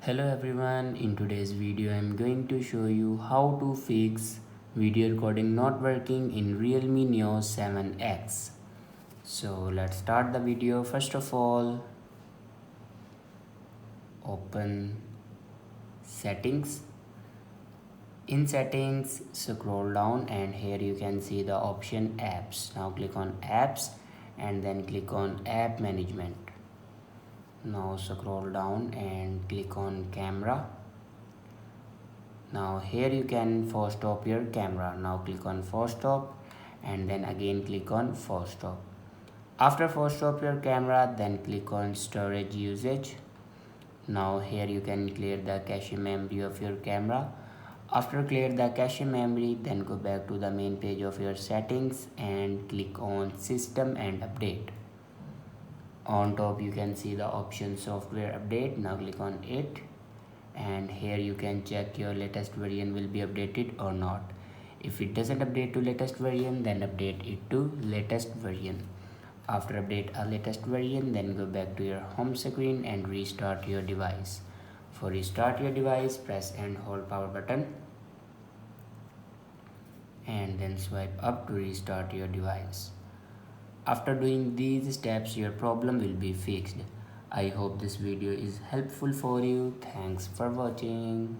Hello everyone, in today's video I am going to show you how to fix video recording not working in Realme Neo 7X. So let's start the video. First of all, open settings. In settings, scroll down and here you can see the option apps. Now click on apps and then click on app management. Now scroll down and click on camera. Now here you can force stop your camera. Now click on force stop and then again click on force stop. After force stop your camera, then click on storage usage. Now here you can clear the cache memory of your camera. After clear the cache memory, then go back to the main page of your settings and click on system and update. On top you can see the option software update. Now click on it and here you can check your latest version will be updated or not. If it doesn't update to latest version, then update it to latest version. After update a latest version, then go back to your home screen and restart your device. For restart your device, press and hold power button and then swipe up to restart your device. After doing these steps, your problem will be fixed. I hope this video is helpful for you. Thanks for watching.